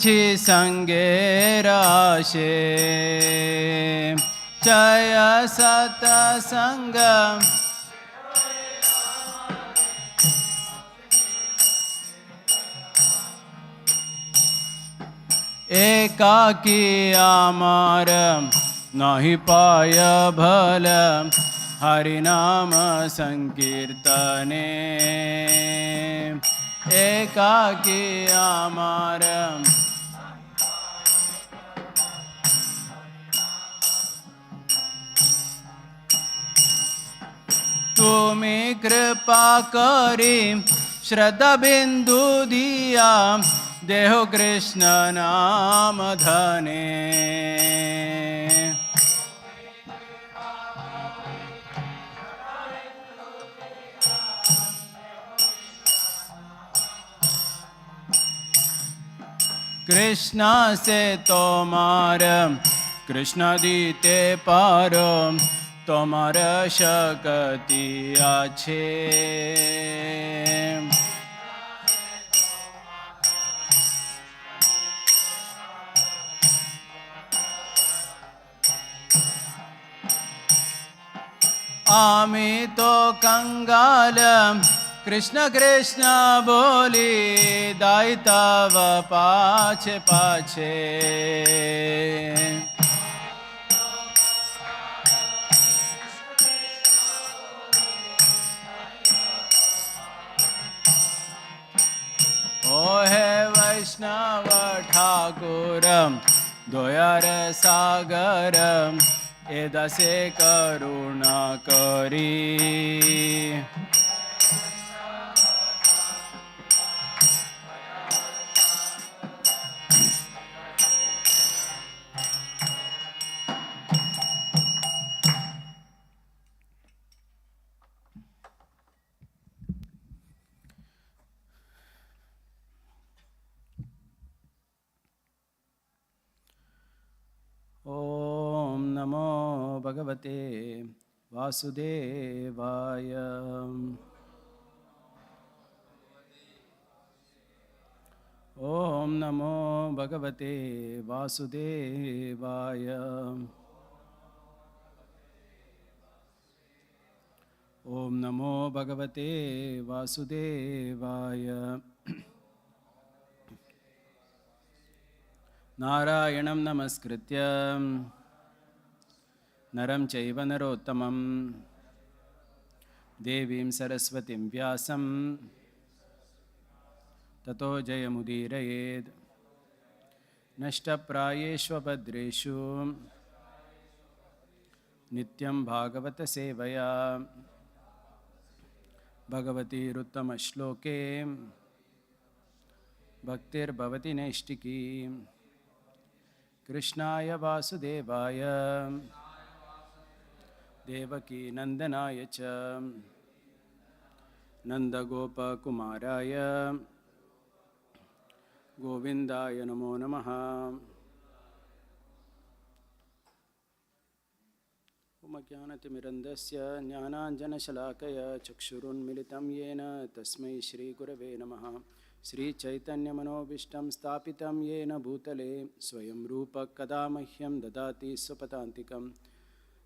પછી સંગે રાશે જય સતસંગ એકાકી અમાર નહીં પાય ભલ હરિનામ સંકીર્તને એકાકી અમાર તુમે કૃપા કરી શ્રદ્ધા બિંદુ દિયા દેહો કૃષ્ણ નામ ધને કૃષ્ણ સે તોમાર કૃષ્ણ દીતે પારો તોમાર શક્તિ છે आमी तो कंगाल कृष्ण कृष्ण बोली दायिताव पाछे पाछे ओ हे वैष्णव ठाकुर दोयार सागर એ દસે કરુણા કરી ઓમ નમો ભગવતે વાસુદેવાય ઓમ નમો ભગવતે વાસુદેવાય ઓમ નમો ભગવતે વાસુદેવાય નારાયણં નમસ્કૃત્ય નરં ચૈવ નરોત્તમં દેવીં સરસ્વતીં વ્યાસં તતો જયમુદીરયેદ નષ્ટપ્રાયેષ્વભદ્રેષુ નિત્યં ભાગવત સેવયા ભગવતીરુત્તમશ્લોકે ભક્તિર્ભવતિ નૈષ્ટિકી કૃષ્ણાય વાસુદેવાય દેવકી નંદનાય ચ નંદગોપકુમારાય ગોવિંદાય નમો નમઃ ઉમજ્ઞાનતિમિરન્ધસ્ય જ્ઞાનાંજનશલાકય ચક્ષુરુન્મિલિतं येन તસ્मै શ્રીગુરવે નમઃ श्रीचैतन्यमनोभीष्टं स्थापितं येन भूतले स्वयं रूपः कदा मह्यं ददाति स्वपदान्तिकं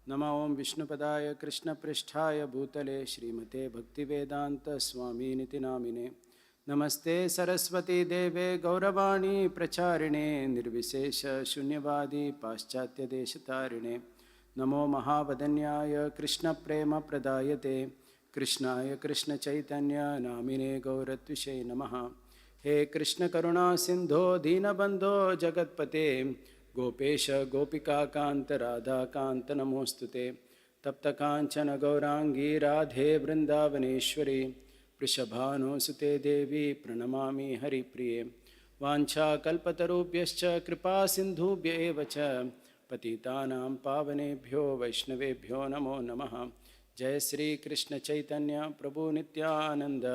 नमो ॐ विष्णुपदाय कृष्णपृष्ठाय भूतले श्रीमते भक्तिवेदान्तस्वामिनिति नामिने नमस्ते सरस्वती देवे गौरवाणी प्रचारिणे निर्विशेषशून्यवादी पाश्चात्यदेशतारिणे नमो महावदन्याय कृष्णप्रेमप्रदायते कृष्णाय कृष्णचैतन्य नामिने गौरत्विषे नमः हे कृष्ण करुणा सिंधो दीनबंधो जगत्पते गोपेश गोपिकाकांत राधाकांत नमोस्तुते तप्त कांचन गौरांगी राधे वृंदावनेश्वरी वृषभानुसुते देवी प्रणमामि हरिप्रिये वाञ्छाकल्पतरुभ्यश्च कृपा सिन्धुभ्य एव च पतितानां पावनेभ्यो वैष्णवेभ्यो नमो नमः जय श्री कृष्ण चैतन्य प्रभु नित्यानंद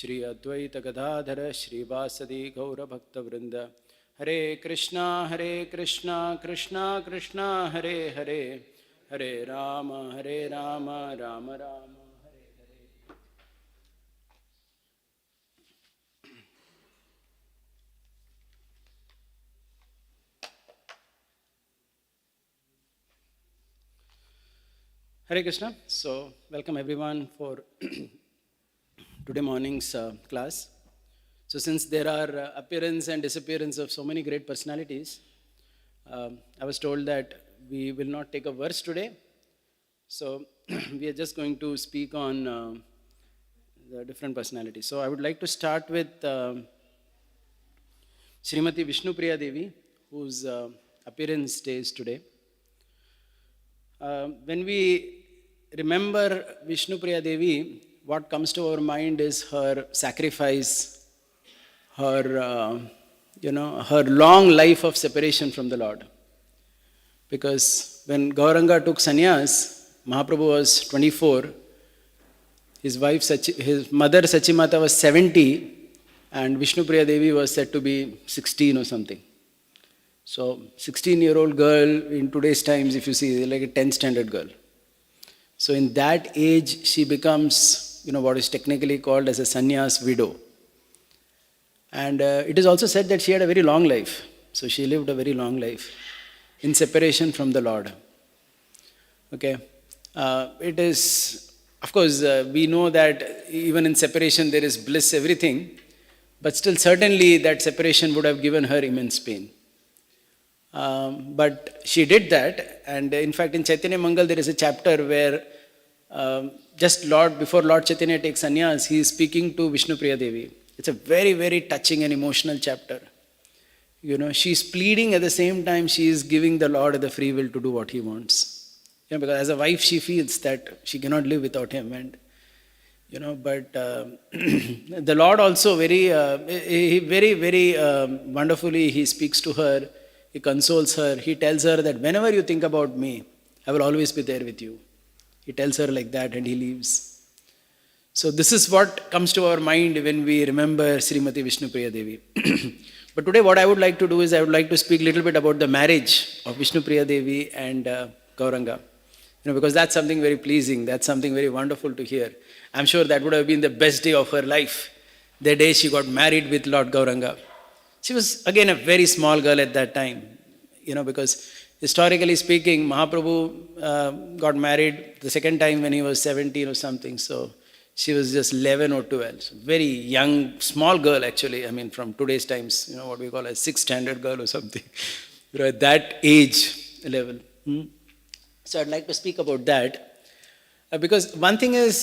श्री अद्वैत गदाधर श्रीवासदि गौरभक्तवृंद हरे Krishna Krishna Krishna Hare Hare Hare Ram Ram Ram Hare Hare. Hare Krishna. So, welcome everyone for today morning's class. So, since there are appearance and disappearance of so many great personalities, I was told that we will not take a verse today. So, we are just going to speak on the different personalities. So, I would like to start with Srimati Vishnupriya Devi, whose appearance day is today. When we remember Vishnupriya Devi, what comes to our mind is her sacrifice, her, her long life of separation from the Lord. Because when Gauranga took sannyas, Mahaprabhu was 24, his mother Sachimata was 70, and Vishnupriya Devi was said to be 16 or something. So, 16-year-old girl in today's times, if you see, like a 10th standard girl. So, in that age, she becomes, what is technically called as a sannyas widow. And it is also said that she had a very long life. So, she lived a very long life in separation from the Lord. Okay. It is, of course, we know that even in separation there is bliss, everything. But still, certainly that separation would have given her immense pain. But she did that, and in fact in Chaitanya Mangal there is a chapter where before Lord Chaitanya takes sannyas, he is speaking to Vishnupriya Devi. It's a very, very touching and emotional chapter. She's pleading, at the same time she is giving the Lord the free will to do what he wants. Because as a wife she feels that she cannot live without him, and but the Lord also very wonderfully he speaks to her. He consoles her. He tells her that whenever you think about me, I will always be there with you. He tells her like that, and he leaves. So this is what comes to our mind when we remember Srimati Vishnupriya Devi. But today what I would like to do is I would like to speak a little bit about the marriage of Vishnupriya Devi and Gauranga. Because that's something very pleasing. That's something very wonderful to hear. I'm sure that would have been the best day of her life, the day she got married with Lord Gauranga. She was again a very small girl at that time, because historically speaking, Mahaprabhu got married the second time when he was 17 or something. So she was just 11 or 12. So very young, small girl actually. From today's times, what we call a 6th standard girl or something, at that age level. So I'd like to speak about that. Because one thing is,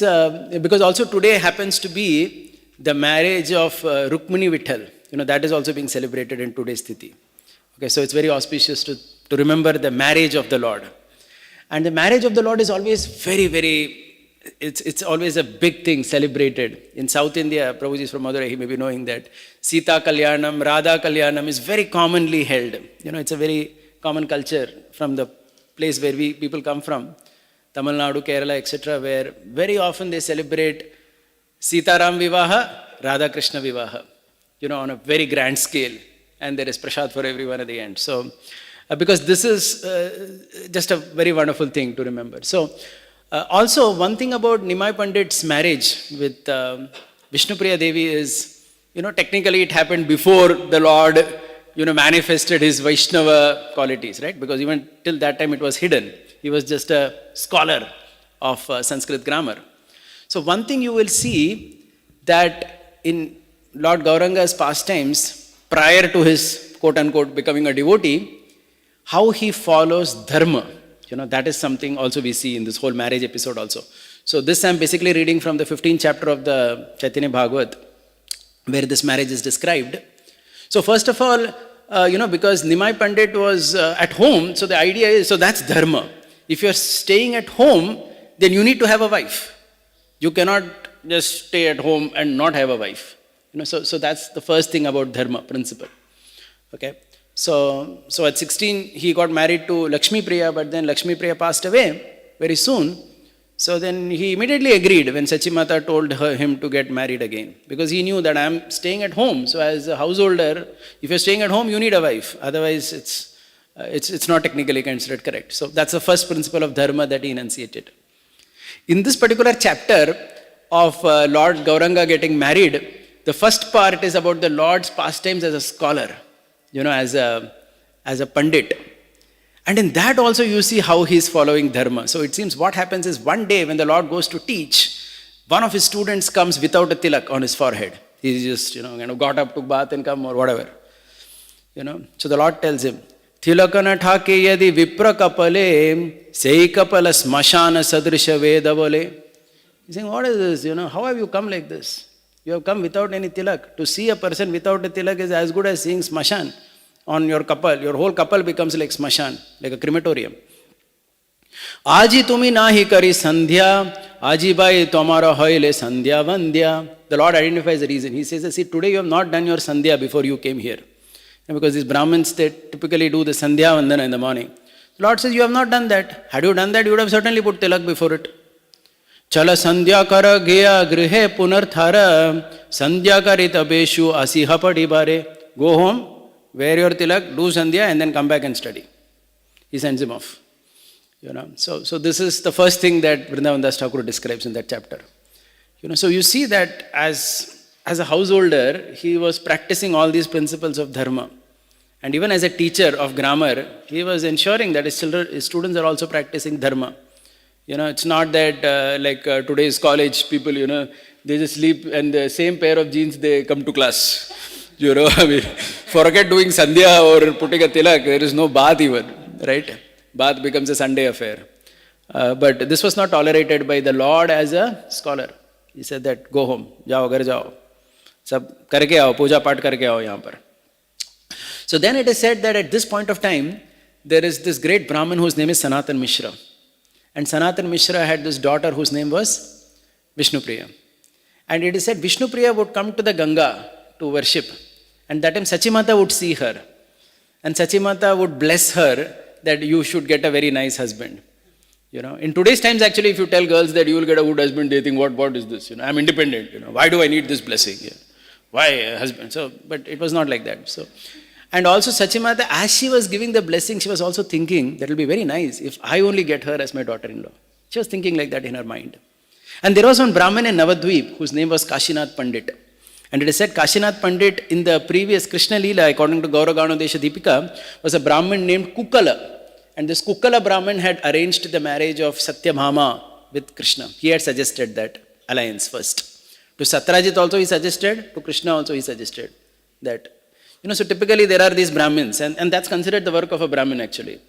because also today happens to be the marriage of Rukmini Vitthal. That is also being celebrated in today's Sthiti. Okay, so it's very auspicious to remember the marriage of the Lord. And the marriage of the Lord is always very, very, it's always a big thing celebrated. In South India, Prabhuji is from Madurai, he may be knowing that Sita Kalyanam, Radha Kalyanam is very commonly held. It's a very common culture from the place where people come from, Tamil Nadu, Kerala, etc., where very often they celebrate Sita Ram Vivaha, Radha Krishna Vivaha. On a very grand scale, and there is prasad for everyone at the end. So, because this is just a very wonderful thing to remember. So, also one thing about Nimai Pandit's marriage with Vishnupriya Devi is, technically it happened before the Lord, manifested his Vaishnava qualities, right? Because even till that time it was hidden. He was just a scholar of Sanskrit grammar. So, one thing you will see that in Lord Gauranga's pastimes, prior to his quote-unquote becoming a devotee, how he follows dharma. That is something also we see in this whole marriage episode also. So this I'm basically reading from the 15th chapter of the Chaitanya Bhagavat, where this marriage is described. So first of all, because Nimai Pandit was at home, so the idea is, so that's dharma. If you're staying at home, then you need to have a wife. You cannot just stay at home and not have a wife. So that's the first thing about dharma principle. Okay. So at 16 he got married to Lakshmi Priya, but then Lakshmi Priya passed away very soon. So then he immediately agreed when Sachimata told him to get married again, because he knew that I'm staying at home. So as a householder, if you're staying at home, you need a wife. Otherwise, it's not technically considered correct. So that's the first principle of dharma that he enunciated. In this particular chapter of Lord Gauranga getting married, the first part is about the Lord's pastimes as a scholar, as a pandit. And in that also you see how he is following dharma. So it seems what happens is one day when the Lord goes to teach, one of his students comes without a tilak on his forehead. He just, kind of got up, took bath and come or whatever. So the Lord tells him, Tilakana thake yadi vipra kapale, sei kapala smashana sadrisha veda vole. He's saying, what is this? How have you come like this? You have come without any tilak. To see a person without a tilak is as good as seeing smashan on your kapal. Your whole kapal becomes like smashan, like a crematorium. Aji tumi nahi kari sandhya, aji bai tomara hoile sandhya vandhya. The Lord identifies the reason. He says, see, today you have not done your sandhya before you came here. Because these Brahmins, they typically do the sandhya vandana in the morning. The Lord says, you have not done that. Had you done that, you would have certainly put tilak before it. Chala sandhya kara gaya grihe punarthara, sandhya karita beshu asiha padibare. Go home, wear your tilak, do sandhya, and then come back and study. He sends him off. So this is the first thing that Vrindavan Das Thakur describes in that chapter. So you see that as a householder, he was practicing all these principles of dharma. And even as a teacher of grammar, he was ensuring that his students are also practicing dharma. It's not that like today's college people, they just sleep and the same pair of jeans, they come to class. Forget doing sandhya or putting a tilak, there is no bath even, right? Bath becomes a Sunday affair. But this was not tolerated by the Lord as a scholar. He said that, go home, jao, ghar jao. Sab karke aao, puja paat karke aao yahan par. So then it is said that at this point of time, there is this great Brahmin whose name is Sanatan Mishra. And Sanatan Mishra had this daughter whose name was Vishnupriya. And it is said Vishnupriya would come to the Ganga to worship. And that time Sachimata would see her. And Sachimata would bless her that you should get a very nice husband. In today's times actually, if you tell girls that you will get a good husband, they think, what is this? I'm independent. Why do I need this blessing? Why a husband? But it was not like that. And also Sachimata, as she was giving the blessing, she was also thinking that it will be very nice if I only get her as my daughter-in-law. She was thinking like that in her mind. And there was one Brahmin in Navadvip whose name was Kashinath Pandit. And it is said Kashinath Pandit in the previous Krishna Leela, according to Gauragano Desha Deepika, was a Brahmin named Kukala. And this Kukala Brahmin had arranged the marriage of Satyabhama with Krishna. He had suggested that alliance first. To Satrajit also he suggested, to Krishna also he suggested that. So typically there are these Brahmins, and that's considered the work of a Brahmin actually,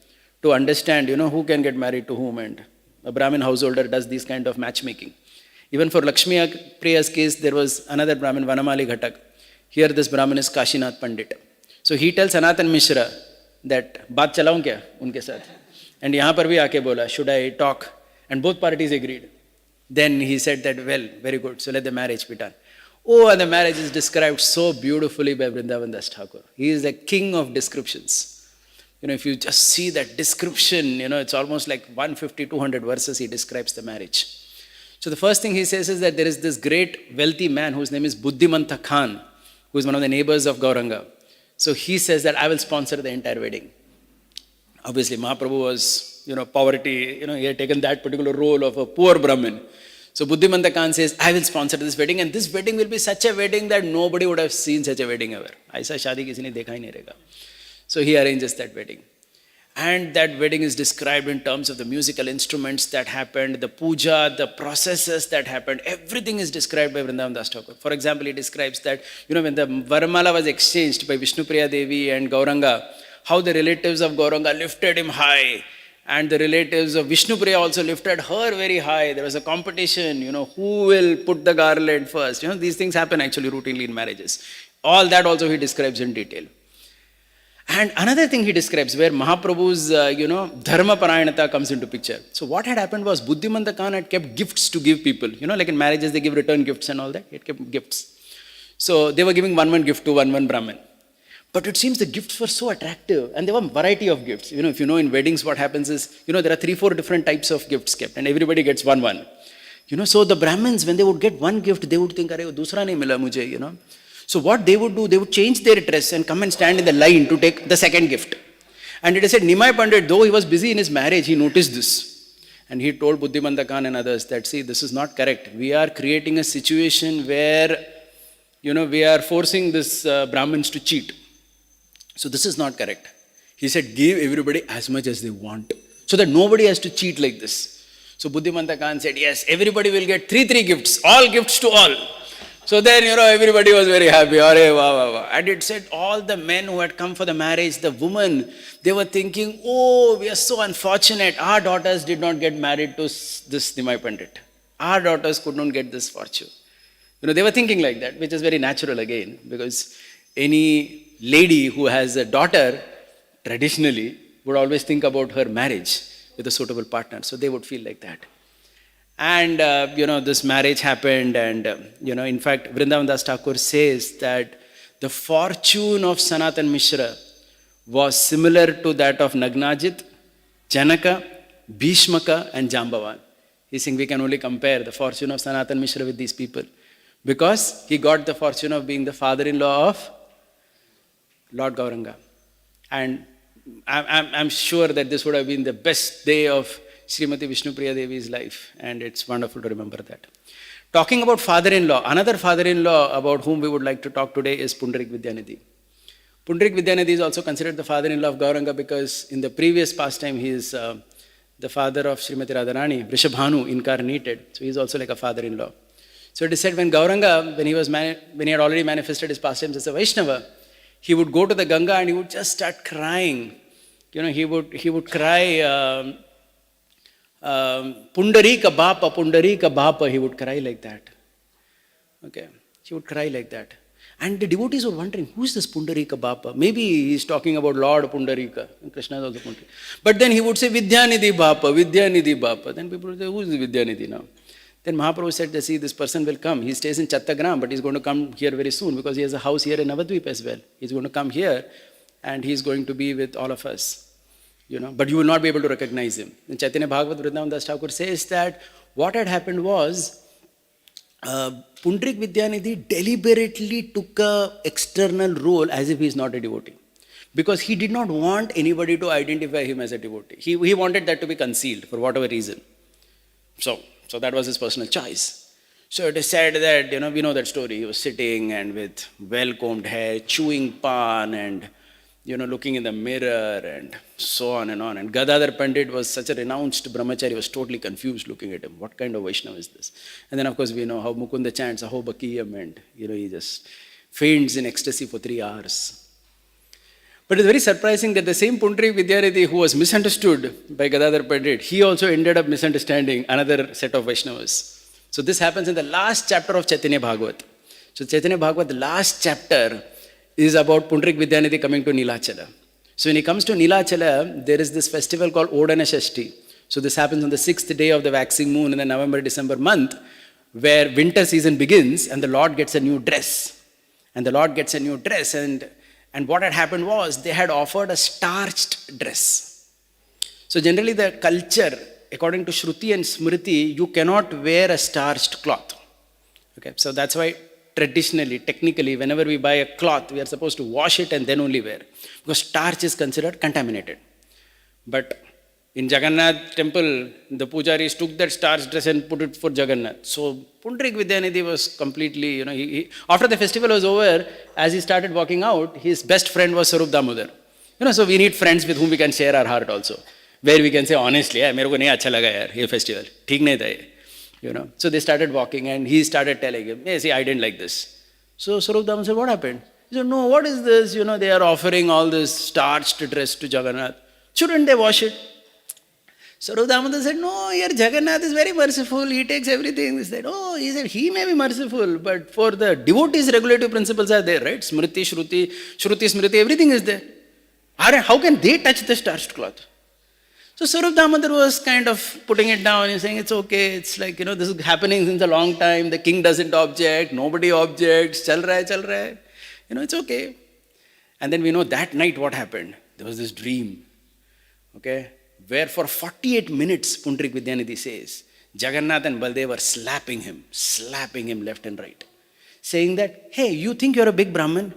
to understand, who can get married to whom, and a Brahmin householder does this kind of matchmaking. Even for Lakshmi Priya's case, there was another Brahmin, Vanamali Ghatak. Here this Brahmin is Kashinath Pandit. So he tells Sanatan Mishra that, baat chalaun kya unke saath? And yahan par bhi aake bola, should I talk? And both parties agreed. Then he said that, well, very good, so let the marriage be done. Oh, and the marriage is described so beautifully by Vrindavan Das Thakur. He is the king of descriptions. If you just see that description, it's almost like 150, 200 verses he describes the marriage. So the first thing he says is that there is this great wealthy man whose name is Buddhimanta Khan, who is one of the neighbors of Gauranga. So he says that I will sponsor the entire wedding. Obviously, Mahaprabhu was, poverty, he had taken that particular role of a poor Brahmin. So Buddhimanta Khan says, I will sponsor this wedding, and this wedding will be such a wedding that nobody would have seen such a wedding ever. Aisa shaadi kisi ne dekha hi nahi rahega. So he arranges that wedding. And that wedding is described in terms of the musical instruments that happened, the puja, the processes that happened. Everything is described by Vrindavan Das Thakur. For example, he describes that, when the Varamala was exchanged by Vishnupriya Devi and Gauranga, how the relatives of Gauranga lifted him high. And the relatives of Vishnupriya also lifted her very high. There was a competition, who will put the garland first. These things happen actually routinely in marriages. All that also he describes in detail. And another thing he describes where Mahaprabhu's, dharma parayanata comes into picture. So what had happened was Buddhimanta Khan had kept gifts to give people. Like in marriages they give return gifts and all that. He had kept gifts. So they were giving one gift to one Brahmin. But it seems the gifts were so attractive, and there were a variety of gifts. If in weddings what happens is, there are 3-4 different types of gifts kept, and everybody gets one. So the Brahmins, when they would get one gift, they would think, "Arey, dusra nahi mila mujhe," So what they would do, they would change their dress and come and stand in the line to take the second gift. And it is said, Nimai Pandit, though he was busy in his marriage, he noticed this. And he told Buddhimanta Khan and others that, see, this is not correct. We are creating a situation where, we are forcing this Brahmins to cheat. So this is not correct. He said, give everybody as much as they want, so that nobody has to cheat like this. So Buddhimanta Khan said, yes, everybody will get three gifts, all gifts to all. So then, everybody was very happy. Hare, wow, wow, wow. And it said all the men who had come for the marriage, the women, they were thinking, oh, we are so unfortunate. Our daughters did not get married to this Nimai Pandit. Our daughters could not get this fortune. They were thinking like that, which is very natural again, because any lady who has a daughter, traditionally, would always think about her marriage with a suitable partner. So they would feel like that. And, this marriage happened, and, in fact, Vrindavan Das Thakur says that the fortune of Sanatan Mishra was similar to that of Nagnajit, Janaka, Bhishmaka, and Jambavan. He's saying we can only compare the fortune of Sanatan Mishra with these people, because he got the fortune of being the father-in-law of Lord Gauranga. And I'm sure that this would have been the best day of Srimati Vishnupriya Devi's life, and it's wonderful to remember that. Talking about father-in-law, another father-in-law about whom we would like to talk today is Pundarik Vidyanidhi. Pundarik Vidyanidhi is also considered the father-in-law of Gauranga, because in the previous pastime he is the father of Srimati Radharani, Vrishabhanu incarnated, so he is also like a father-in-law. So it is said when Gauranga, when he had already manifested his pastimes as a Vaishnava, he would go to the Ganga and he would just start crying. He would cry, Pundarika Bapa, he would cry like that. Okay, he would cry like that. And the devotees were wondering, who is this Pundarika Bapa? Maybe he's talking about Lord Pundarika. Krishna is also Pundarika. But then he would say, Vidyanidhi Bapa. Then people would say, who is Vidyanidhi now? Then Mahaprabhu said, see, this person will come. He stays in Chattagram, but he's going to come here very soon, because he has a house here in Navadvip as well. He's going to come here, and he's going to be with all of us. But you will not be able to recognize him. In Chaitanya Bhagavat, Vrindavan Das Thakur says that what had happened was, Pundarik Vidyanidhi deliberately took an external role as if he is not a devotee, because he did not want anybody to identify him as a devotee. He wanted that to be concealed for whatever reason. So that was his personal choice. So it is said that, we know that story. He was sitting and with well-combed hair, chewing pan and, looking in the mirror and so on and on. And Gadadhar Pandit was such a renounced brahmachari, was totally confused looking at him. What kind of Vaishnava is this? And then, of course, we know how Mukunda chants Aho Bakiyam, and, he just faints in ecstasy for 3 hours. But it's very surprising that the same Pundarik Vidyanidhi who was misunderstood by Gadadhar Pandit, he also ended up misunderstanding another set of Vaishnavas. So this happens in the last chapter of Chaitanya Bhagavat. So Chaitanya Bhagavat, the last chapter, is about Pundarik Vidyanidhi coming to Nilachala. So when he comes to Nilachala, there is this festival called Odana Shashti. So this happens on the 6th day of the waxing moon in the November-December month, where winter season begins and the Lord gets a new dress. And what had happened was, they had offered a starched dress. So generally the culture, according to Shruti and Smriti, you cannot wear a starched cloth. Okay, so that's why traditionally, technically, whenever we buy a cloth, we are supposed to wash it and then only wear, because starch is considered contaminated. But in Jagannath temple, the pujaris took that starched dress and put it for Jagannath. So Pundarik Vidyanidhi was completely, after the festival was over, as he started walking out, his best friend was Sarup Damodar. So we need friends with whom we can share our heart also, where we can say honestly, मेरे को नहीं अच्छा लगा यार ये festival, ठीक नहीं था ये. So they started walking and he started telling him, hey, see, I didn't like this. So Sarup Damodar said, what happened? He said, no, what is this? They are offering all this starched dress to Jagannath. Shouldn't they wash it? Sarup Damodar said, no, your Jagannath is very merciful. He takes everything. He said, he may be merciful, but for the devotees, regulative principles are there, right? Smriti, Shruti, Smriti, everything is there. How can they touch the starched cloth? So Sarup Damodar was kind of putting it down and saying, it's okay, it's like, this is happening since a long time, the king doesn't object, nobody objects, chal raha hai, it's okay. And then we know that night what happened. There was this dream, okay, where for 48 minutes, Pundarik Vidyanidhi says, Jagannath and Baldev were slapping him left and right, saying that, hey, you think you're a big Brahmin?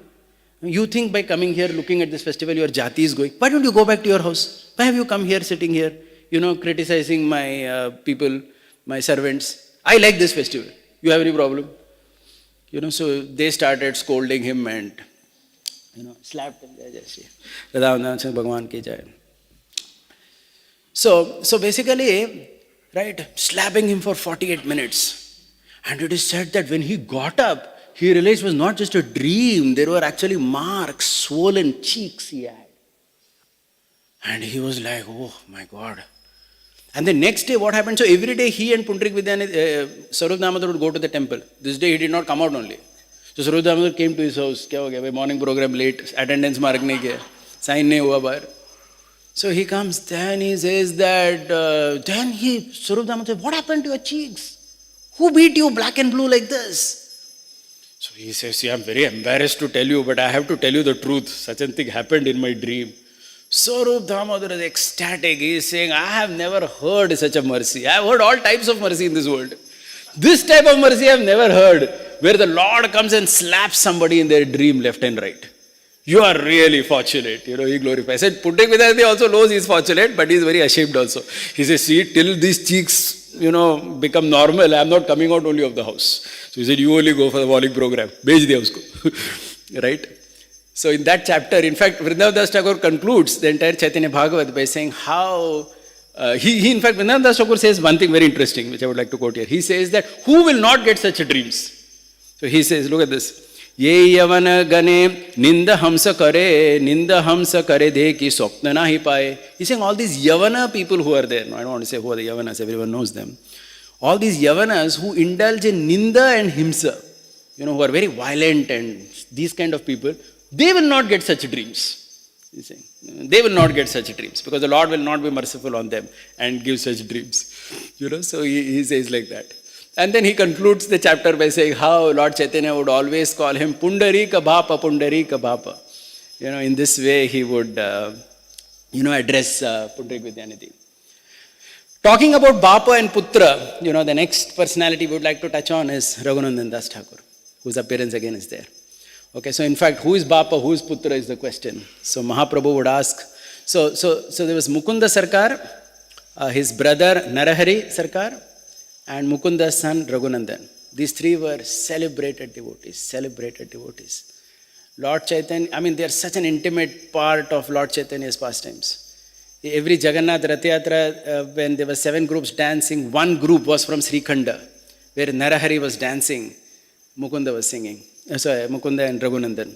You think by coming here, looking at this festival, your jati is going. Why don't you go back to your house? Why have you come here, sitting here, criticizing my people, my servants? I like this festival. You have any problem? So they started scolding him and Slapped him. Jai Jai Shri. Radha Singh Bhagwan ki jai. So basically, right, slapping him for 48 minutes. And it is said that when he got up, he realized it was not just a dream, there were actually marks, swollen cheeks he had. And he was like, oh my God. And the next day, what happened? So every day he and Pundrik Vidyanidhi, Sarup Damodar would go to the temple. This day he did not come out only. So Sarup Damodar came to his house. Kya ho gaya? Morning program late, attendance mark nahi kiya, sign nahi hua bahar. So he comes, then he says that, Sarup Damodar said, what happened to your cheeks? Who beat you black and blue like this? So he says, see, I'm very embarrassed to tell you, but I have to tell you the truth. Such a thing happened in my dream. Sarup Damodar is ecstatic. He is saying, I have never heard such a mercy. I have heard all types of mercy in this world. This type of mercy I have never heard, where the Lord comes and slaps somebody in their dream left and right. You are really fortunate. He glorifies. I said, Pundrik Vidyanidhi also knows he is fortunate, but he is very ashamed also. He says, see, till these cheeks, become normal, I am not coming out only of the house. So he said, you only go for the morning program. Bhej diya usko. Right? So in that chapter, in fact, Vrindavan Das Thakur concludes the entire Chaitanya Bhagavat by saying how, in fact, Vrindavan Das Thakur says one thing very interesting, which I would like to quote here. He says that, who will not get such dreams? So he says, look at this. Ye yavana gane ninda hamsa kare de ki swapna nahi paye. He's saying all these yavana people who are there. No, I don't want to say who are the yavanas, everyone knows them. All these yavanas who indulge in ninda and himsa, who are very violent and these kind of people, they will not get such dreams. He's saying, they will not get such dreams because the Lord will not be merciful on them and give such dreams. So he says like that. And then he concludes the chapter by saying how Lord Chaitanya would always call him Pundarika Bhapa, Pundarika Bhapa. In this way he would, address Pundrik Vidyanidhi. Talking about Bapa and Putra, the next personality we would like to touch on is Raghunandan Das Thakur, whose appearance again is there. Okay, so in fact, who is Bapa, who is Putra is the question. So Mahaprabhu would ask. So there was Mukunda Sarkar, his brother Narahari Sarkar, and Mukunda's son Raghunandan. These three were celebrated devotees. Lord Chaitanya, they are such an intimate part of Lord Chaitanya's pastimes. Every Jagannath Rath Yatra, when there were 7 groups dancing, one group was from Srikhanda, where Narahari was dancing, Mukunda was singing. Mukunda and Raghunandan.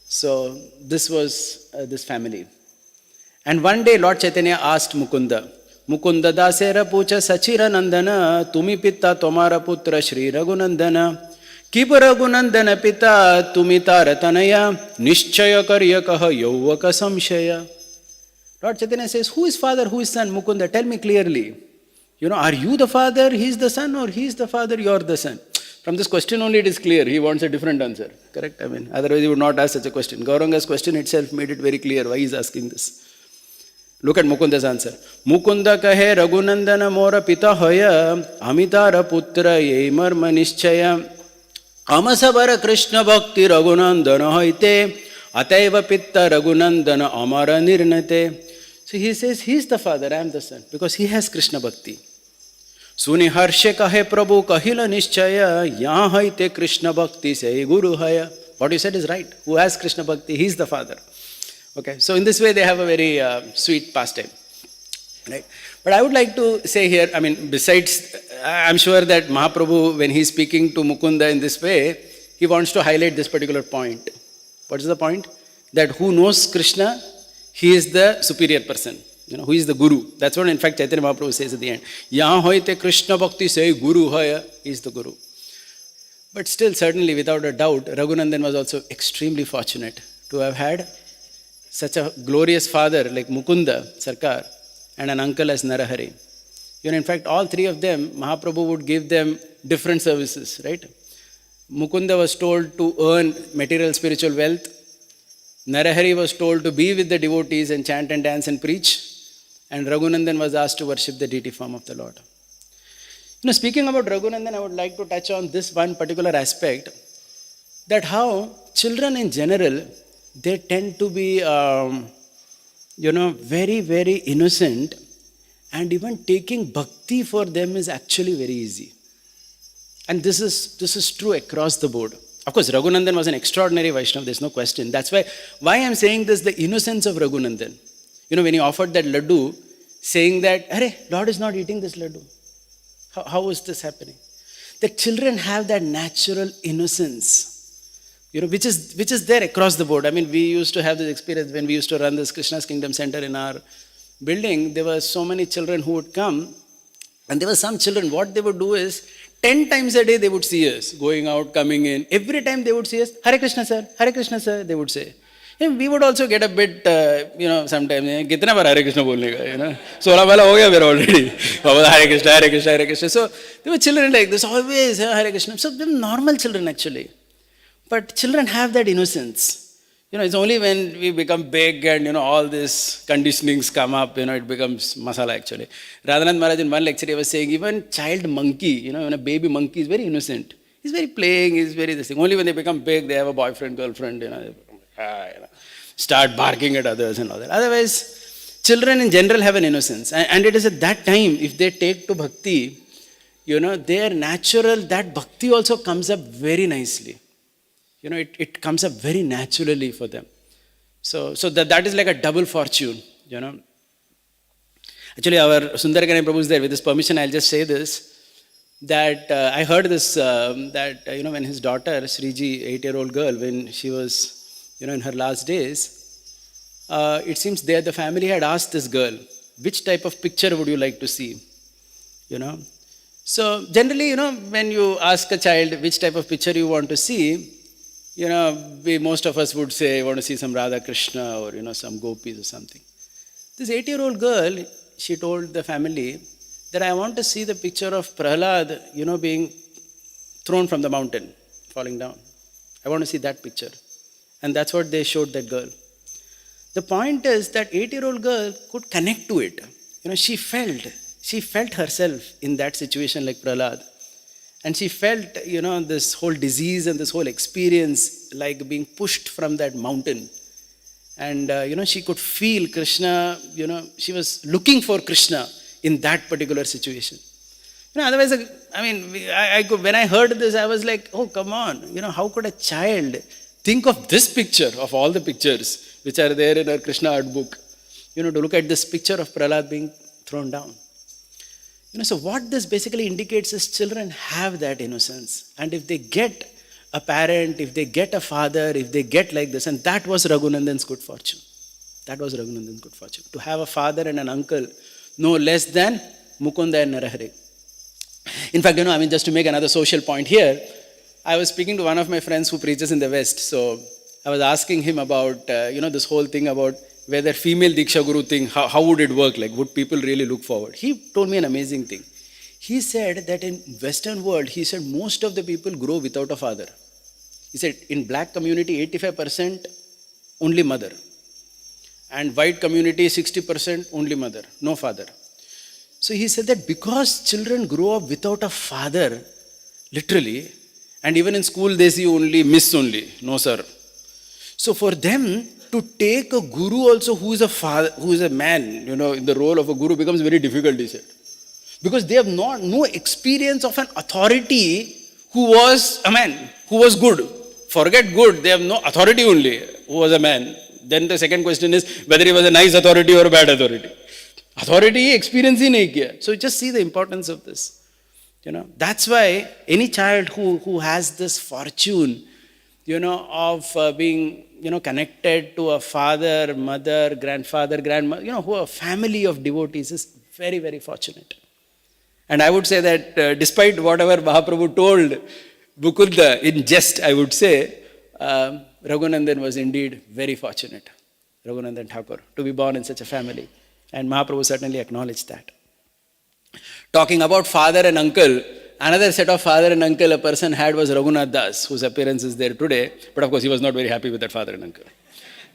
So this was this family. And one day Lord Chaitanya asked Mukunda dasera pucha sachira nandana, tumi pitta tomara putra Shri Raghunandana, kipa Raghunandana pita tumi taratanaya, nishchaya karya kaha yauvaka samshaya. Lord Chaitanya says, who is father, who is son? Mukunda, tell me clearly. Are you the father, he is the son, or he is the father, you are the son? From this question only it is clear, he wants a different answer. Correct? Otherwise he would not ask such a question. Gauranga's question itself made it very clear why he is asking this. Look at Mukunda's answer. Mukunda kahe Raghunandana mora pita hoya, amitara putra ye marma nischaya, amasabara Krishna bhakti Raghunandana hoite, ataiva pitta Raghunandana amara nirnate. So he says, he is the father, I am the son, because he has Krishna bhakti. Suni harshe kahe Prabhu kahila nischaya, yahan hoite Krishna bhakti se guru haya. What you said is right. Who has Krishna bhakti? He is the father. Okay, so in this way they have a very sweet pastime, right? But I would like to say here, besides, I'm sure that Mahaprabhu, when he's speaking to Mukunda in this way, he wants to highlight this particular point. What is the point? That who knows Krishna, he is the superior person, who is the guru. That's what in fact Chaitanya Mahaprabhu says at the end. Yahan hoite Krishna bhakti say guru haya, he is the guru. But still, certainly, without a doubt, Raghunandan was also extremely fortunate to have had such a glorious father like Mukunda Sarkar and an uncle as Narahari. In fact, all three of them, Mahaprabhu would give them different services, right? Mukunda was told to earn material spiritual wealth. Narahari was told to be with the devotees and chant and dance and preach. And Raghunandan was asked to worship the deity form of the Lord. Speaking about Raghunandan, I would like to touch on this one particular aspect, that how children in general, they tend to be, very, very innocent, and even taking bhakti for them is actually very easy. And this is true across the board. Of course, Raghunandan was an extraordinary Vaishnava, there's no question. That's why I'm saying this, the innocence of Raghunandan. When he offered that laddu, saying that, Hare, Lord is not eating this laddu. How is this happening? The children have that natural innocence, which is there across the board. I mean, we used to have this experience when we used to run this Krishna's Kingdom Center in our building. There were so many children who would come, and there were some children, what they would do is, 10 times a day they would see us, going out, coming in. Every time they would see us, Hare Krishna sir, they would say. And we would also get a bit, sometimes, kitna bar Hare Krishna bolne ka, 16 wala ho gaya mera already. Hare Krishna, Hare Krishna, Hare Krishna. So, there were children like this, always Hare Krishna. So, they were normal children actually. But children have that innocence. It's only when we become big and, all these conditionings come up, it becomes masala actually. Radhanath Maharaj in one lecture, he was saying, even child monkey, when a baby monkey is very innocent. He's very playing, he's very this thing. Only when they become big, they have a boyfriend, girlfriend, start barking at others and all that. Otherwise, children in general have an innocence. And it is at that time, if they take to bhakti, their natural, that bhakti also comes up very nicely. It comes up very naturally for them. So that is like a double fortune, Actually, our Sundaragani Prabhu is there. With his permission, I'll just say this, that I heard this, when his daughter, Sriji, 8-year-old girl, when she was, in her last days, it seems the family had asked this girl, which type of picture would you like to see? So generally, when you ask a child which type of picture you want to see, most of us would say, I want to see some Radha Krishna or, some gopis or something. This 8-year-old girl, she told the family that I want to see the picture of Prahlad, being thrown from the mountain, falling down. I want to see that picture. And that's what they showed that girl. The point is that 8-year-old girl could connect to it. She felt herself in that situation like Prahlad. And she felt, this whole disease and this whole experience like being pushed from that mountain. And, she could feel Krishna, she was looking for Krishna in that particular situation. Otherwise, when I heard this, I was like, oh, come on. How could a child think of this picture, of all the pictures which are there in our Krishna art book, to look at this picture of Prahlad being thrown down. So what this basically indicates is children have that innocence. And if they get a parent, if they get a father, if they get like this, and that was Raghunandan's good fortune. That was Raghunandan's good fortune. To have a father and an uncle no less than Mukunda and Narahari. In fact, just to make another social point here, I was speaking to one of my friends who preaches in the West. So I was asking him about, this whole thing about whether female Diksha Guru thing, how would it work? Like, would people really look forward? He told me an amazing thing. He said that in Western world, most of the people grow without a father. He said in black community, 85% only mother. And white community, 60% only mother, no father. So he said that because children grow up without a father, literally, and even in school they see only miss only, no sir. So for them to take a guru also who is a father, who is a man, in the role of a guru becomes very difficult, he said. Because they have no experience of an authority who was a man, who was good. Forget good, they have no authority only, who was a man. Then the second question is whether he was a nice authority or a bad authority. Authority experience ही नहीं किया. So just see the importance of this. That's why any child who has this fortune, of being, connected to a father, mother, grandfather, grandmother, who are a family of devotees is very, very fortunate. And I would say that despite whatever Mahaprabhu told Mukunda in jest, I would say, Raghunandan was indeed very fortunate, Raghunandan Thakur, to be born in such a family. And Mahaprabhu certainly acknowledged that. Talking about father and uncle, another set of father and uncle a person had was Raghunath Das, whose appearance is there today. But of course, he was not very happy with that father and uncle.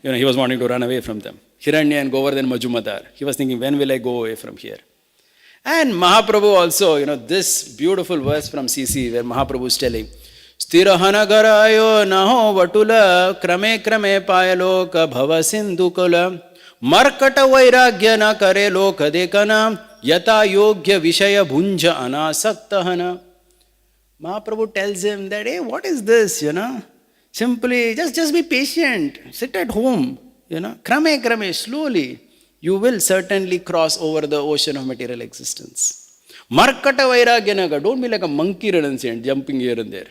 He was wanting to run away from them. Hiranya and Govardhan Majumdar. He was thinking, when will I go away from here? And Mahaprabhu also, this beautiful verse from CC where Mahaprabhu is telling, Stirahana garayo naho vatula krame krame payaloka bhava sindukula markata vairagya na kare loka dekana yata yogya vishaya bhunja anasaktahana. Mahaprabhu tells him that, hey, what is this, Simply, just be patient. Sit at home, Krame, slowly. You will certainly cross over the ocean of material existence. Markata vairagyanaga. Don't be like a monkey renunciant, jumping here and there.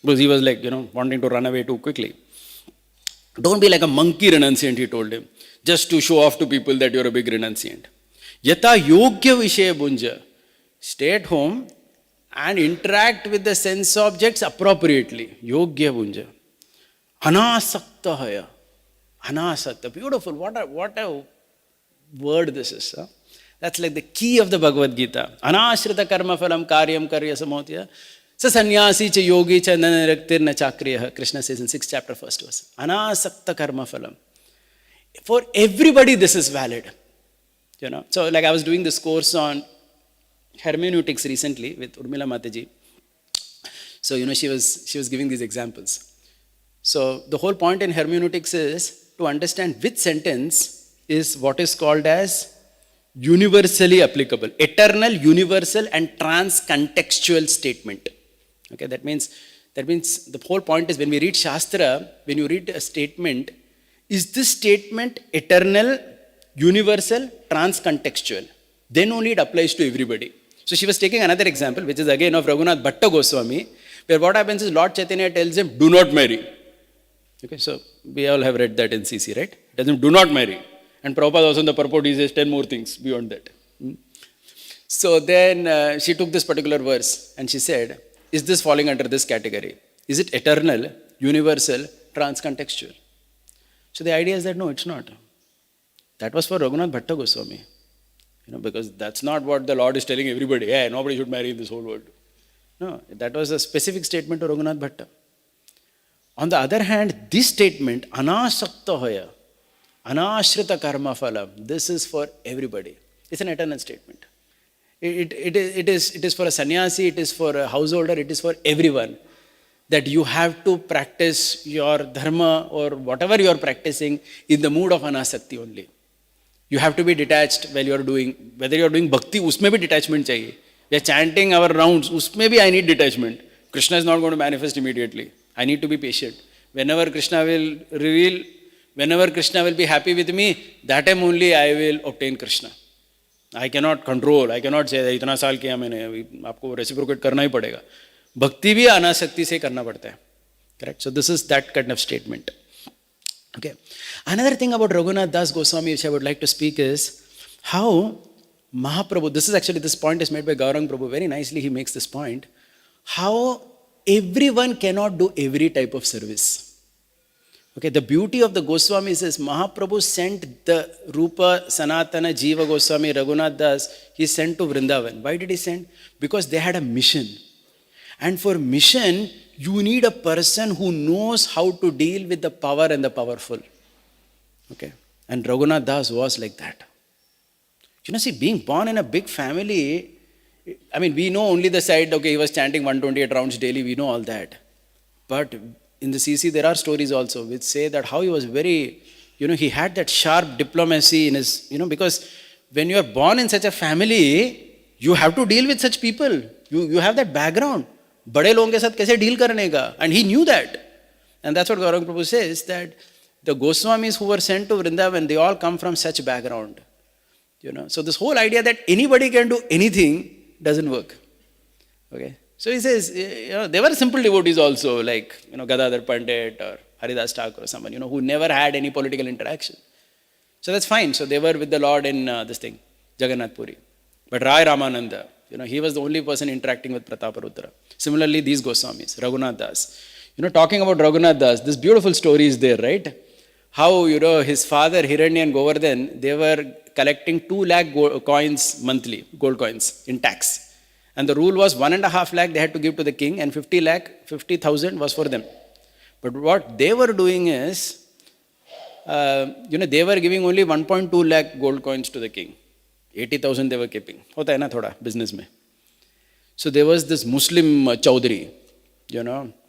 Because he was like, wanting to run away too quickly. Don't be like a monkey renunciant, he told him. Just to show off to people that you're a big renunciant. Yata yogya vishaya bunja. Stay at home and interact with the sense objects appropriately. Yogya bunja. Anasakta haya. Anasakta. Beautiful. What a word this is. Huh? That's like the key of the Bhagavad Gita. Anashrita karma phalam karyam karya samotya. Sa sannyasi cha yogi cha nanaraktir na chakriya. Krishna says in 6th chapter, 1st verse. Anasakta karma phalam. For everybody this is valid. So like I was doing this course on hermeneutics recently with Urmila Mataji. So, she was giving these examples. So the whole point in hermeneutics is to understand which sentence is what is called as universally applicable, eternal, universal and trans-contextual statement. Okay, that means the whole point is when we read Shastra, when you read a statement, is this statement eternal, universal, trans-contextual? Then only it applies to everybody. So she was taking another example, which is again of Raghunath Bhatta Goswami, where what happens is Lord Chaitanya tells him, do not marry. Okay, so we all have read that in CC, right? It tells him, do not marry. And Prabhupada also in the purport, he says 10 more things beyond that. So then she took this particular verse and she said, is this falling under this category? Is it eternal, universal, trans-contextual? So the idea is that no, it's not. That was for Raghunath Bhatta Goswami. Because that's not what the Lord is telling everybody. Hey, nobody should marry in this whole world. No, that was a specific statement to Raghunath Bhatta. On the other hand, this statement, anasakta hoya, anashrita karma phalam, this is for everybody. It's an eternal statement. It is for a sannyasi, it is for a householder, it is for everyone. That you have to practice your dharma or whatever you are practicing in the mood of anasakti only. You have to be detached while you are doing, whether you are doing bhakti, usme bhi detachment chahiye. We are chanting our rounds, usme bhi I need detachment. Krishna is not going to manifest immediately. I need to be patient. Whenever Krishna will reveal, whenever Krishna will be happy with me, that time only I will obtain Krishna. I cannot control, I cannot say, itna saal kiya maine, aapko reciprocate karna hi padega. Bhakti bhi anasakti se karna padta hai. Correct? So this is that kind of statement. Okay. Another thing about Raghunath Das Goswami which I would like to speak is how Mahaprabhu, this point is made by Gaurang Prabhu, very nicely he makes this point, how everyone cannot do every type of service. Okay, the beauty of the Goswamis is Mahaprabhu sent the Rupa, Sanatana, Jiva Goswami, Raghunath Das, he sent to Vrindavan. Why did he send? Because they had a mission. And for mission, you need a person who knows how to deal with the power and the powerful. Okay. And Raghunath Das was like that. See, being born in a big family, I mean, we know only the side, okay, he was chanting 128 rounds daily, we know all that. But in the CC, there are stories also which say that how he was very, he had that sharp diplomacy in his, because when you are born in such a family, you have to deal with such people. You have that background. Bade logon ke sath kaise deal karne ka? And he knew that. And that's what Gaurang Prabhu says, that the Goswamis who were sent to Vrindavan, they all come from such background. So this whole idea that anybody can do anything doesn't work. Okay. So he says, there were simple devotees also, like, Gadadhar Pandit or Haridas Thakur or someone, who never had any political interaction. So that's fine. So they were with the Lord in Jagannath Puri. But Rai Ramananda, he was the only person interacting with Prataparudra. Similarly, these Goswamis, Raghunath Das. Talking about Raghunath Das, this beautiful story is there, right? How, his father, Hiranya and Govardhan, they were collecting 2 lakh coins monthly, gold coins, in tax. And the rule was 1.5 lakh they had to give to the king and 50,000 was for them. But what they were doing is, they were giving only 1.2 lakh gold coins to the king. 80,000 they were keeping. Hota hai na thoda business mein. So there was this Muslim Chaudhary,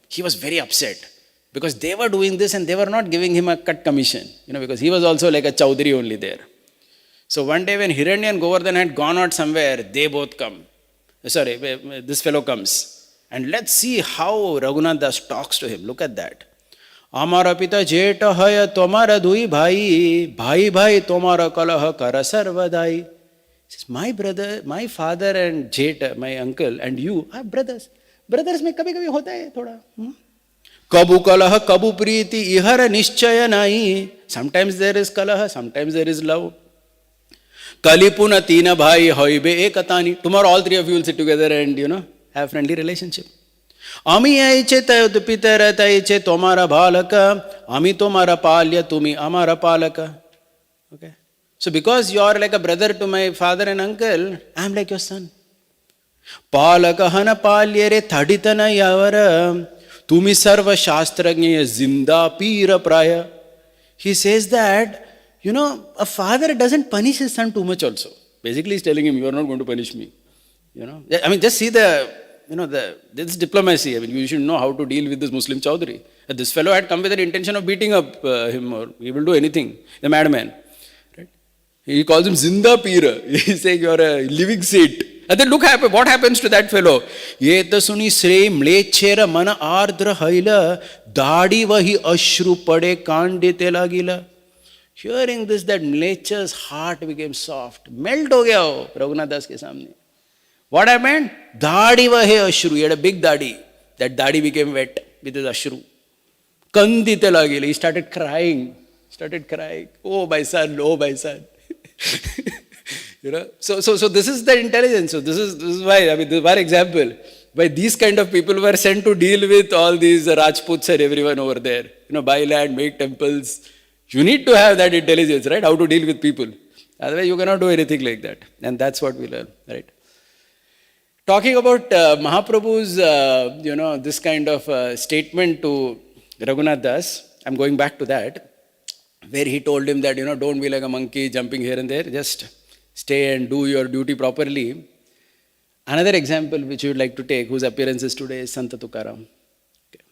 he was very upset because they were doing this and they were not giving him a cut commission, because he was also like a Chaudhary only there. So one day when Hiranya and Govardhan had gone out somewhere, they both come. This fellow comes. And let's see how Raghunath Das talks to him. Look at that. Amara pita jeta haya tomara dui bhai, bhai bhai tomara kalaha kara sarvadai. He says, my brother, my father and jeta, my uncle, and you are brothers. Brothers mein kabhi kabhi hota hai thoda. Kabu kalaha, kabu priti, ihara nischaya nai. Sometimes there is kalaha, sometimes there is love. Kalipuna tina bhai hoibe ekatani. Tomorrow all three of you will sit together and, have friendly relationship. Ami aiche pitara taiche tomara bhalaka, ami tomara palya, tumi amara palaka. Okay. So because you are like a brother to my father and uncle, I am like your son. Palaka hana palyere thaditana yavara, tumi sarva shastragnya zinda pira praya. He says that, a father doesn't punish his son too much also. Basically he's telling him, you are not going to punish me. Just see this diplomacy. You should know how to deal with this Muslim Chaudhary. This fellow had come with an intention of beating up him, or he will do anything. The madman. Right? He calls him Zinda Pira. He's saying you are a living saint. And then look what happens to that fellow. Yeta suni srei mlechera mana ardra haila dadi vahi ashru pade kandite lagila. Hearing this, that Mlecha's heart became soft. Melt ho gaya ho Raghunath Das ke samne. What happened? Dadi vahe ashru. He had a big dadi. That dadi became wet with his ashru. Kandite lagila. He started crying. Oh my son, oh my son. So this is the intelligence. So this is why, this is one example. Why these kind of people were sent to deal with all these Rajputs and everyone over there. Buy land, make temples. You need to have that intelligence, right? How to deal with people. Otherwise you cannot do anything like that. And that's what we learn, right? Talking about Mahaprabhu's, this kind of statement to Raghunath Das, I'm going back to that, where he told him that, don't be like a monkey jumping here and there, just stay and do your duty properly. Another example which you would like to take, whose appearance is today, is Sant Tukaram. Okay.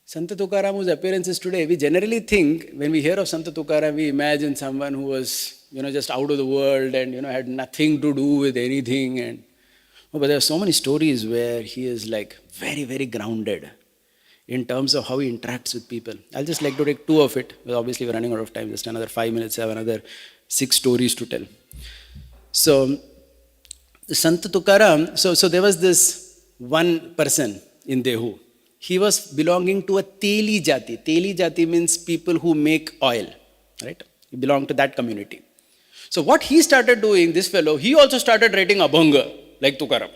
Sant Tukaram, whose appearance is today, we generally think, when we hear of Sant Tukaram, we imagine someone who was, just out of the world and, had nothing to do with anything. But there are so many stories where he is like very, very grounded in terms of how he interacts with people. I'll just like to take two of it. Well, obviously, we're running out of time. Just another 5 minutes. I have another 6 stories to tell. So, Sant Tukaram, so there was this one person in Dehu. He was belonging to a Teli Jati. Teli Jati means people who make oil. Right? He belonged to that community. So what he started doing, this fellow, he also started writing Abhanga, like Tukaram.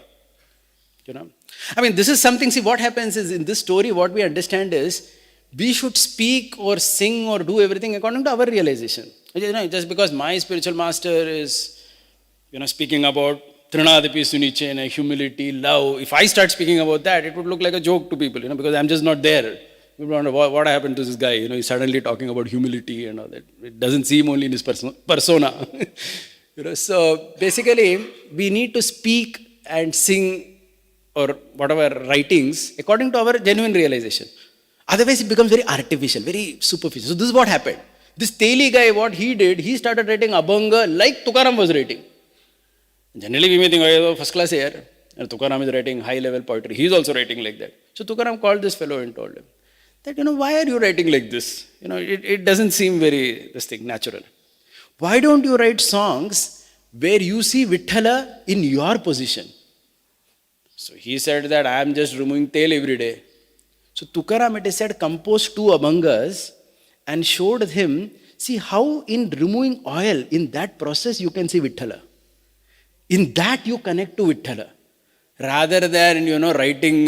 This is something, see what happens is in this story, what we understand is, we should speak or sing or do everything according to our realization. Just because my spiritual master is, speaking about Trinadapi Sunichena, humility, love, if I start speaking about that, it would look like a joke to people, because I'm just not there. People wonder what happened to this guy, he's suddenly talking about humility and all that. It doesn't seem only in his persona. So basically, we need to speak and sing or whatever writings according to our genuine realization. Otherwise, it becomes very artificial, very superficial. So this is what happened. This Teli guy, what he did, he started writing Abhanga like Tukaram was writing. Generally, we may think, oh, first class here. And Tukaram is writing high-level poetry. He is also writing like that. So Tukaram called this fellow and told him that, why are you writing like this? It doesn't seem very, natural. Why don't you write songs where you see Vithala in your position? So he said that I am just removing tail every day. So Tukaram, it is said, composed 2 Abhangas and showed him, see how in removing oil, in that process you can see Vithala. In that you connect to Vithala. Rather than, writing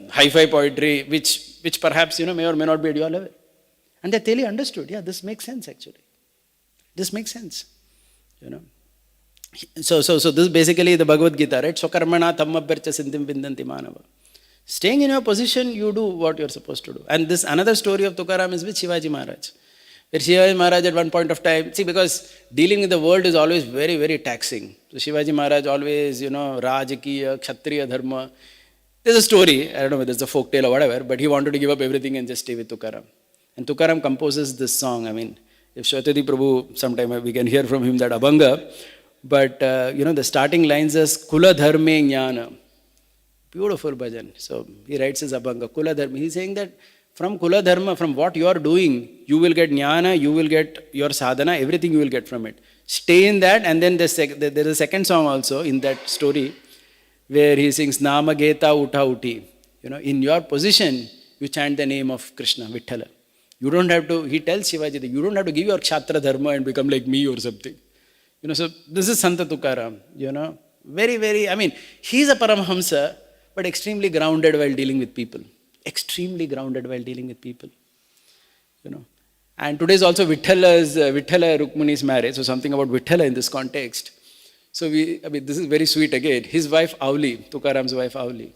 hi-fi poetry, which perhaps, may or may not be at your level. And that Teli understood, this makes sense actually. This makes sense, So this is basically the Bhagavad Gita, right? Swakarmana thammabhyarcha siddhim vindanti manava. Staying in your position, you do what you're supposed to do. And this another story of Tukaram is with Shivaji Maharaj. Where Shivaji Maharaj at one point of time, because dealing with the world is always very, very taxing. So Shivaji Maharaj always, Rajakiya, Kshatriya Dharma. There's a story, I don't know whether it's a folk tale or whatever, but he wanted to give up everything and just stay with Tukaram. And Tukaram composes this song. If Shwetadi Prabhu, sometime we can hear from him that Abhanga. But, the starting lines is Kula Dharme Jnana. Beautiful bhajan. So he writes his Abhanga, Kula Dharma. He's saying that from Kula Dharma, from what you are doing, you will get jnana, you will get your sadhana, everything you will get from it. Stay in that, and then there is a second song also in that story where he sings Nama Geta Uta Uti. In your position, you chant the name of Krishna, Vithala. You don't have to, he tells Shivaji that you don't have to give your Kshatriya Dharma and become like me or something. So this is Santa Tukaram, very, very, he's a Paramahamsa, but extremely grounded while dealing with people. Extremely grounded while dealing with people. And today is also Vithala Rukmani's marriage, so something about Vithala in this context. So this is very sweet again. His wife Avli, Tukaram's wife Avli.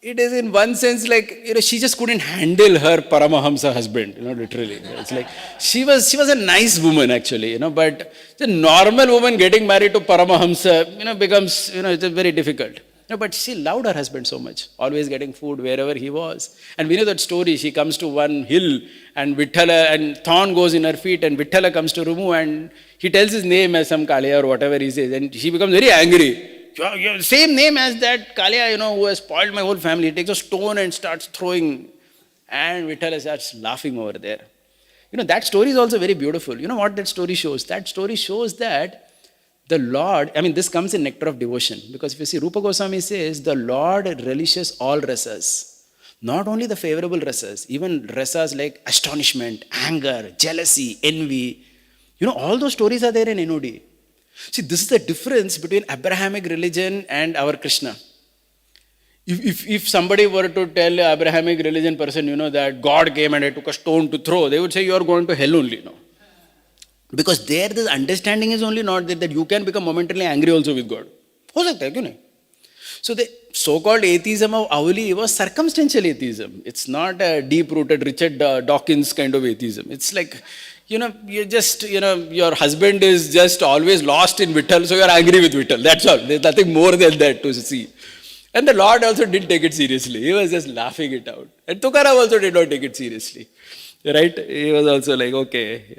It is in one sense like, she just couldn't handle her Paramahamsa husband, literally. It's like, she was a nice woman actually, but the normal woman getting married to Paramahamsa, becomes, it's very difficult. But she loved her husband so much, always getting food wherever he was. And we know that story, she comes to one hill and Vithala, and thorn goes in her feet and Vithala comes to remove and he tells his name as some Kaliya or whatever he says, and she becomes very angry. Same name as that Kaliya, who has spoiled my whole family. He takes a stone and starts throwing, and Vithala starts laughing over there. That story is also very beautiful. What that story shows? That story shows that the Lord, this comes in nectar of devotion, because if you see, Rupa Goswami says, the Lord relishes all rasas. Not only the favorable rasas, even rasas like astonishment, anger, jealousy, envy. All those stories are there in NOD. See, this is the difference between Abrahamic religion and our Krishna. If somebody were to tell an Abrahamic religion person, that God came and I took a stone to throw, they would say you are going to hell only. Because there this understanding is only not that you can become momentarily angry also with God. Ho sakta hai, kyun nahi? So the so-called atheism of Avli was circumstantial atheism. It's not a deep-rooted Richard Dawkins kind of atheism. It's like, you just, your husband is just always lost in Vittal, so you're angry with Vittal. That's all. There's nothing more than that to see. And the Lord also didn't take it seriously. He was just laughing it out. And Tukaram also did not take it seriously. Right? He was also like, okay,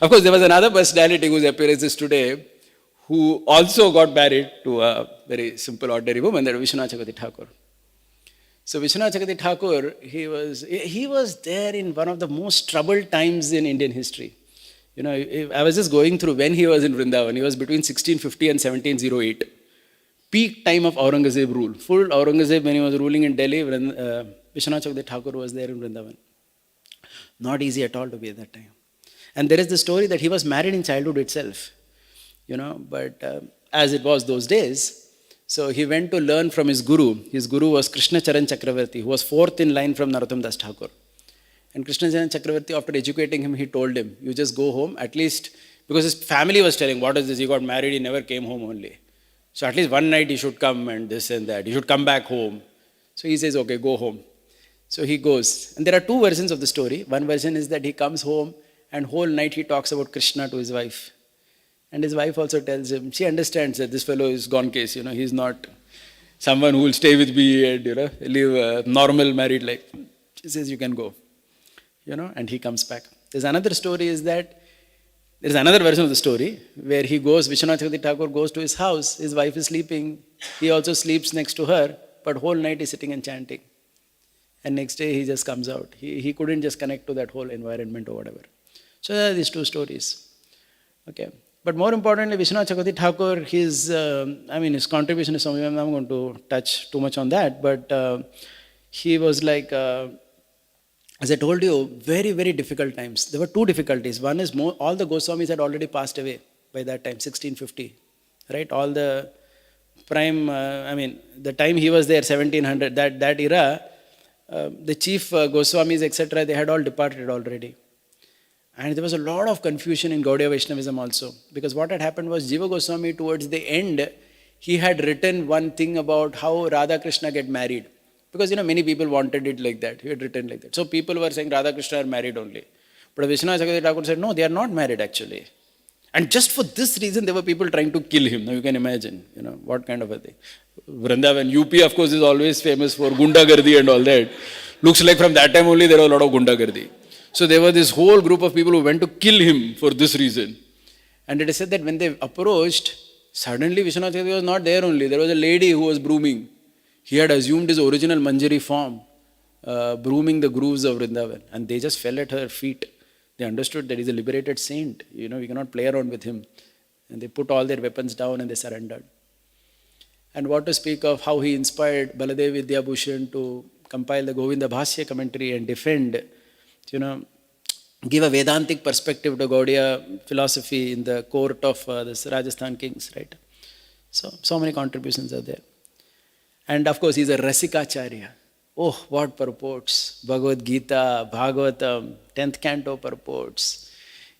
Of course, there was another personality whose appearance is today, who also got married to a very simple, ordinary woman, that was Vishwanath Chakravarti Thakur. So Vishwanath Chakravarti Thakur, he was there in one of the most troubled times in Indian history. I was just going through when he was in Vrindavan. He was between 1650 and 1708. Peak time of Aurangzeb rule. Full Aurangzeb, when he was ruling in Delhi, Vishwanath Chakravarti Thakur was there in Vrindavan. Not easy at all to be at that time. And there is the story that he was married in childhood itself. But as it was those days, so he went to learn from his guru. His guru was Krishna Charan Chakravarti, who was fourth in line from Narottam Das Thakur. And Krishna Charan Chakravarti, after educating him, he told him, you just go home, at least, because his family was telling, what is this? He got married, he never came home only. So at least one night he should come and this and that. He should come back home. So he says, okay, go home. So he goes. And there are two versions of the story. One version is that he comes home and whole night he talks about Krishna to his wife. And his wife also tells him, she understands that this fellow is gone case, he's not someone who will stay with me and, live a normal married life. She says, you can go, and he comes back. There's another story is that, there's another version of the story where he goes, Vishwanath Chakravarti Thakur goes to his house, his wife is sleeping, he also sleeps next to her, but whole night he's sitting and chanting. And next day he just comes out. He couldn't just connect to that whole environment or whatever. So there are these two stories. Okay. But more importantly, Vishwanath Chakravarti Thakur, his contribution is something, I'm not going to touch too much on that, but he was like, as I told you, very, very difficult times. There were two difficulties. One is all the Goswamis had already passed away by that time, 1650, right? All the prime, the time he was there, 1700, that era, the chief Goswamis, etc., they had all departed already. And there was a lot of confusion in Gaudiya Vaishnavism also. Because what had happened was Jiva Goswami towards the end, he had written one thing about how Radha Krishna get married. Because many people wanted it like that. He had written like that. So people were saying Radha Krishna are married only. But Vishwanath Chakravarti Thakur said, no, they are not married actually. And just for this reason, there were people trying to kill him. Now you can imagine, what kind of a thing. Vrindavan, UP of course is always famous for Gundagardi and all that. Looks like from that time only there was a lot of Gundagardi. So there was this whole group of people who went to kill him for this reason. And it is said that when they approached, Suddenly Vishwanath Chakravarti was not there only. There was a lady who was brooming. He had assumed his original Manjari form, brooming the grooves of Vrindavan. And they just fell at her feet. They understood that he's a liberated saint. We cannot play around with him. And they put all their weapons down and they surrendered. And what to speak of how he inspired Baladev Vidyabhushan to compile the Govinda Bhasya commentary and defend, give a Vedantic perspective to Gaudiya philosophy in the court of the Rajasthan kings, right? So many contributions are there. And of course, he's a Rasikacharya. Oh, what purports! Bhagavad Gita, Bhagavatam, 10th canto purports.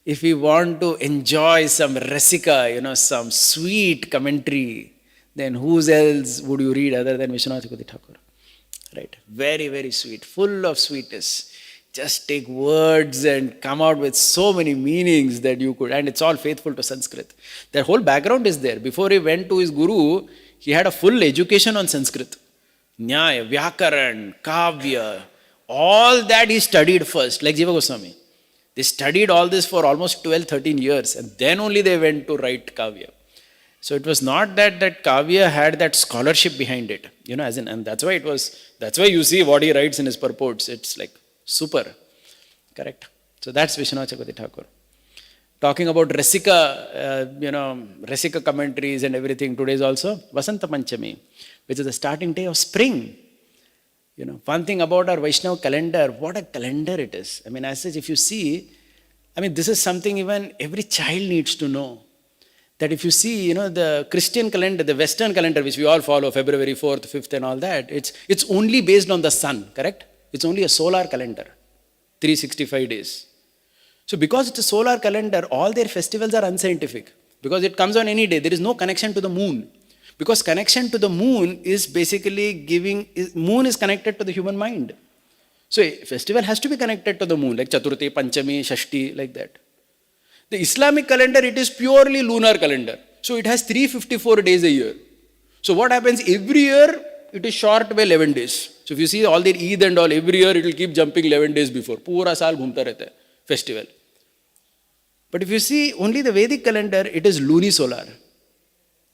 If we want to enjoy some Rasika, some sweet commentary, then whose else would you read other than Vishwanath Chakravarti Thakur? Right? Very, very sweet, full of sweetness. Just take words and come out with so many meanings that you could, and it's all faithful to Sanskrit. Their whole background is there. Before he went to his guru, he had a full education on Sanskrit. Nyaya, Vyakaran, Kavya, all that he studied first, like Jiva Goswami. They studied all this for almost 12, 13 years, and then only they went to write Kavya. So it was not that Kavya had that scholarship behind it, and that's why you see what he writes in his purports. It's like super, correct? So that's Vishwanath Chakravarti Thakur. Talking about Rasika, Rasika commentaries and everything, today is also Vasanta Panchami, which is the starting day of spring. One thing about our Vaishnava calendar, what a calendar it is. As such, if you see, this is something even every child needs to know. That if you see, the Christian calendar, the Western calendar, which we all follow, February 4th, 5th and all that, it's only based on the sun, correct? It's only a solar calendar, 365 days. So because it's a solar calendar, all their festivals are unscientific. Because it comes on any day. There is no connection to the moon. Because connection to the moon is basically moon is connected to the human mind. So a festival has to be connected to the moon, like Chaturthi, Panchami, Shashti, like that. The Islamic calendar, it is purely lunar calendar. So it has 354 days a year. So what happens every year, it is short by 11 days. So if you see all their Eid and all, every year it will keep jumping 11 days before. Pura saal ghumta rehta hai, festival. But if you see only the Vedic calendar, it is lunisolar.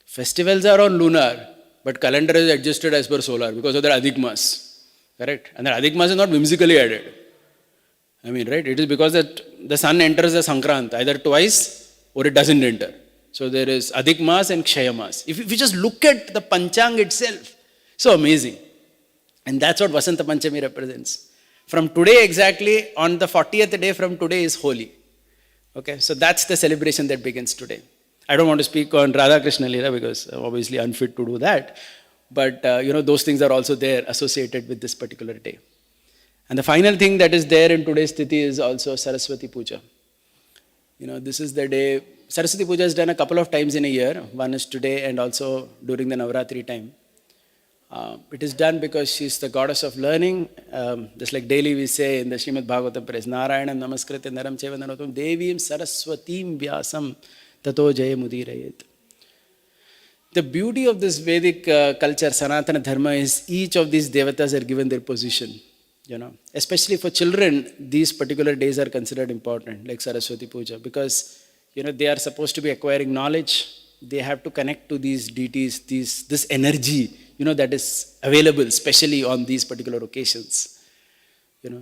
Festivals are on lunar, but calendar is adjusted as per solar because of the Adhik Mas. Correct? And the Adhik Mas is not whimsically added. Right? It is because the sun enters the Sankrant either twice or it doesn't enter. So there is Adhik Mas and Kshaya Mas. If you just look at the Panchang itself, so amazing. And that's what Vasanta Panchami represents. From today exactly, on the 40th day from today is Holi. Okay, so that's the celebration that begins today. I don't want to speak on Radha Krishna Leela because I'm obviously unfit to do that. But, those things are also there associated with this particular day. And the final thing that is there in today's Sthiti is also Saraswati Puja. This is the day. Saraswati Puja is done a couple of times in a year. One is today and also during the Navratri time. It is done because she's the goddess of learning. Just like daily we say in the Srimad Bhagavatam praise, Narayanam Namaskritya Naram Cheva Narotam Devim Saraswatim Vyasam Tato Jaya Mudirayet. The beauty of this Vedic culture, Sanatana Dharma, is each of these devatas are given their position. Especially for children, these particular days are considered important, like Saraswati Puja, because they are supposed to be acquiring knowledge. They have to connect to these deities, this energy, that is available, especially on these particular occasions,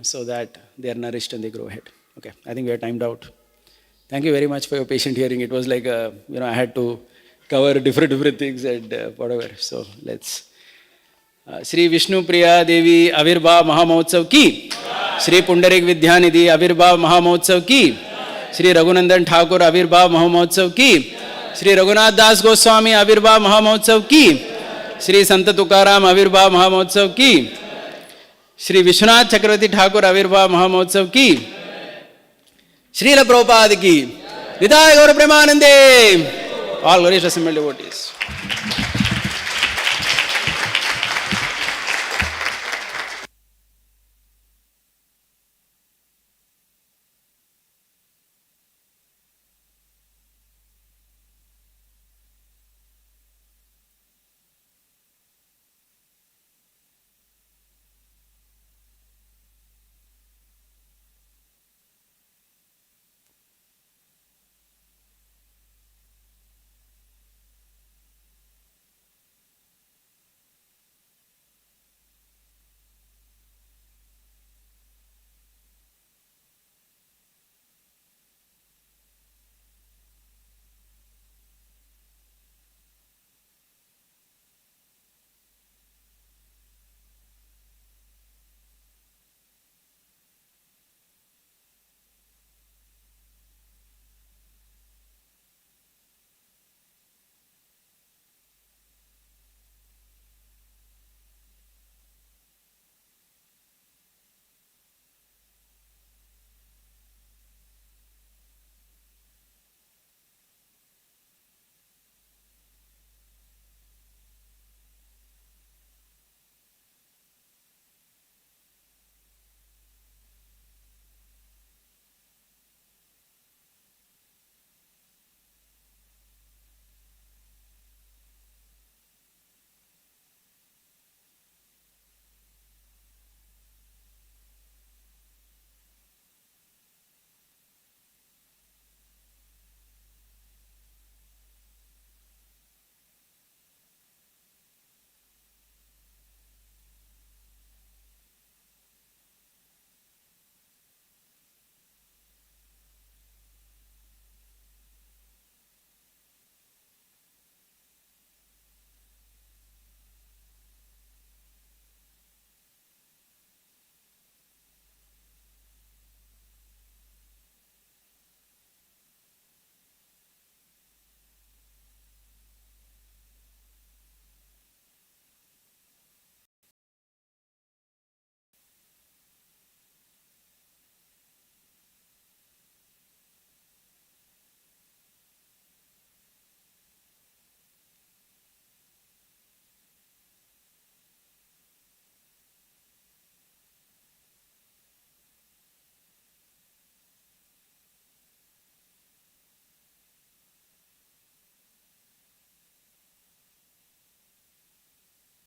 so that they are nourished and they grow ahead. Okay, I think we are timed out. Thank you very much for your patient hearing. It was like, I had to cover different things and whatever. So let's. Shri Vishnu Priya Devi Avirbhav Mahamotsav ki, Shri Pundarik Vidyanidhi Avirbhav Mahamotsav ki, Shri Raghunandan Thakur Avirbhav Mahamotsav ki, Shri Raghunath Das Goswami Avirbhav Mahamotsav ki, Shri Santa Tukaram Avirbhav Mahamotsav ki, Shri Vishwanath Chakravarti Thakur Avirbhav Mahamotsav ki, Srila Prabhupada ki, Nitaya Gaura Premanande. All glorious assembled devotees.